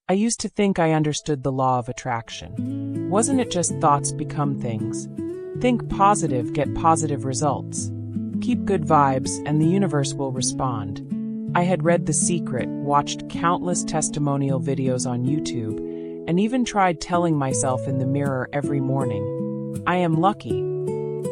I used to think I understood the law of attraction. Wasn't it just thoughts become things? Think positive, get positive results. Keep good vibes, and the universe will respond. I had read The Secret, watched countless testimonial videos on YouTube, and even tried telling myself in the mirror every morning, I am lucky.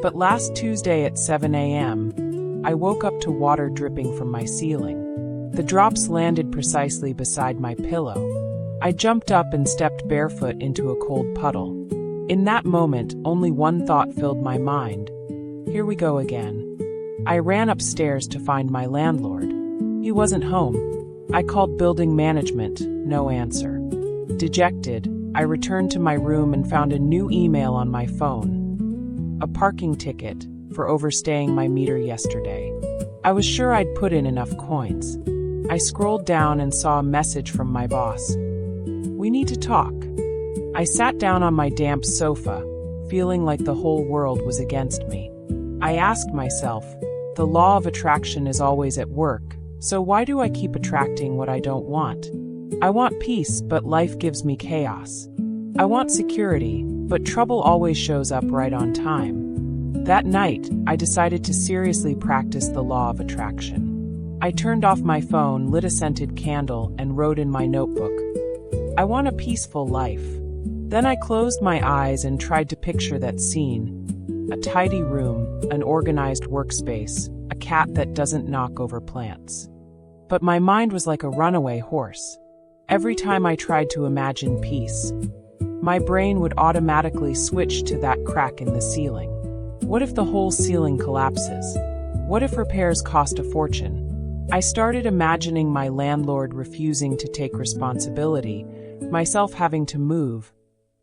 But last Tuesday at 7 a.m., I woke up to water dripping from my ceiling. The drops landed precisely beside my pillow. I jumped up and stepped barefoot into a cold puddle. In that moment, only one thought filled my mind. Here we go again. I ran upstairs to find my landlord. He wasn't home. I called building management, no answer. Dejected, I returned to my room and found a new email on my phone. A parking ticket for overstaying my meter yesterday. I was sure I'd put in enough coins. I scrolled down and saw a message from my boss. We need to talk. I sat down on my damp sofa, feeling like the whole world was against me. I asked myself, the law of attraction is always at work, so why do I keep attracting what I don't want? I want peace, but life gives me chaos. I want security, but trouble always shows up right on time. That night, I decided to seriously practice the law of attraction. I turned off my phone, lit a scented candle, and wrote in my notebook, I want a peaceful life. Then I closed my eyes and tried to picture that scene. A tidy room, an organized workspace, a cat that doesn't knock over plants. But my mind was like a runaway horse. Every time I tried to imagine peace, my brain would automatically switch to that crack in the ceiling. What if the whole ceiling collapses? What if repairs cost a fortune? I started imagining my landlord refusing to take responsibility, myself having to move,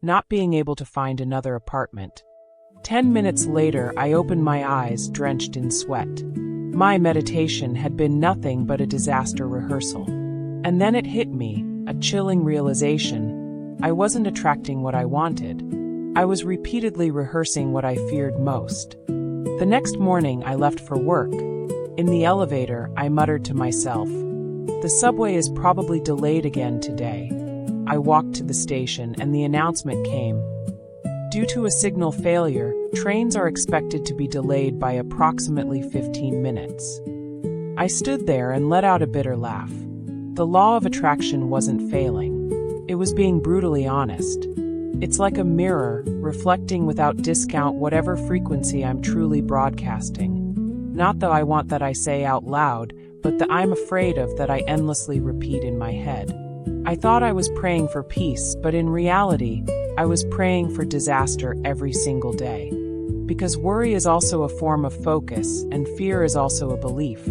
not being able to find another apartment. 10 minutes later, I opened my eyes, drenched in sweat. My meditation had been nothing but a disaster rehearsal. And then it hit me, a chilling realization. I wasn't attracting what I wanted. I was repeatedly rehearsing what I feared most. The next morning, I left for work. In the elevator, I muttered to myself, the subway is probably delayed again today. I walked to the station and the announcement came. Due to a signal failure, trains are expected to be delayed by approximately 15 minutes. I stood there and let out a bitter laugh. The law of attraction wasn't failing. It was being brutally honest. It's like a mirror, reflecting without discount whatever frequency I'm truly broadcasting. Not the I want that I say out loud, but the I'm afraid of that I endlessly repeat in my head. I thought I was praying for peace, but in reality, I was praying for disaster every single day. Because worry is also a form of focus, and fear is also a belief.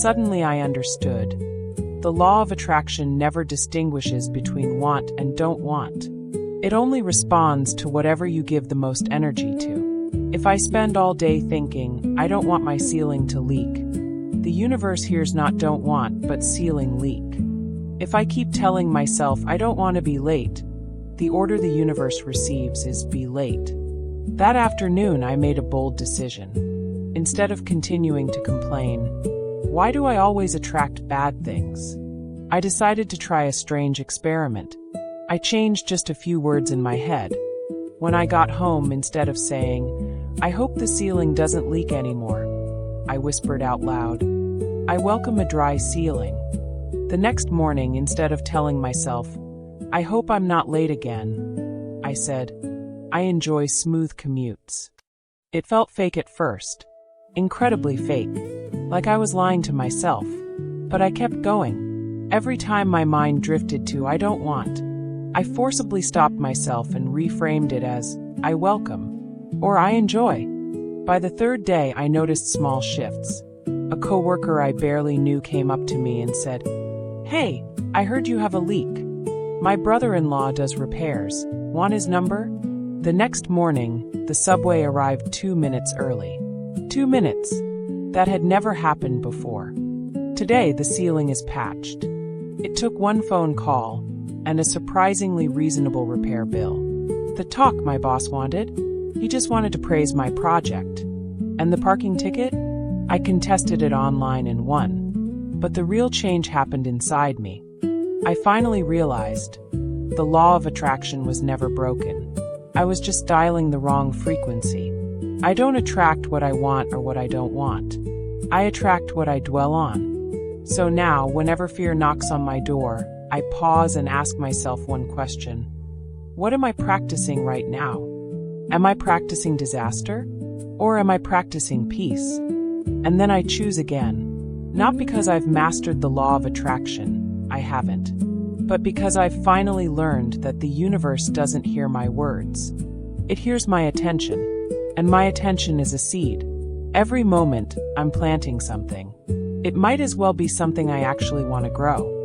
Suddenly I understood. The law of attraction never distinguishes between want and don't want. It only responds to whatever you give the most energy to. If I spend all day thinking, I don't want my ceiling to leak, the universe hears not don't want, but ceiling leak. If I keep telling myself I don't want to be late, the order the universe receives is be late. That afternoon, I made a bold decision. Instead of continuing to complain, why do I always attract bad things? I decided to try a strange experiment. I changed just a few words in my head. When I got home, instead of saying, I hope the ceiling doesn't leak anymore, I whispered out loud, I welcome a dry ceiling. The next morning, instead of telling myself, I hope I'm not late again, I said, I enjoy smooth commutes. It felt fake at first. Incredibly fake. Like I was lying to myself. But I kept going. Every time my mind drifted to I don't want, I forcibly stopped myself and reframed it as I welcome or I enjoy. By the third day, I noticed small shifts. A coworker I barely knew came up to me and said, Hey, I heard you have a leak. My brother-in-law does repairs. Want his number? The next morning, the subway arrived 2 minutes early. 2 minutes. That had never happened before. Today, the ceiling is patched. It took one phone call and a surprisingly reasonable repair bill. The talk my boss wanted? He just wanted to praise my project. And the parking ticket? I contested it online and won. But the real change happened inside me. I finally realized the law of attraction was never broken. I was just dialing the wrong frequency. I don't attract what I want or what I don't want. I attract what I dwell on. So now, whenever fear knocks on my door, I pause and ask myself one question. What am I practicing right now? Am I practicing disaster? Or am I practicing peace? And then I choose again. Not because I've mastered the law of attraction, I haven't, but because I've finally learned that the universe doesn't hear my words. It hears my attention, and my attention is a seed. Every moment, I'm planting something. It might as well be something I actually want to grow.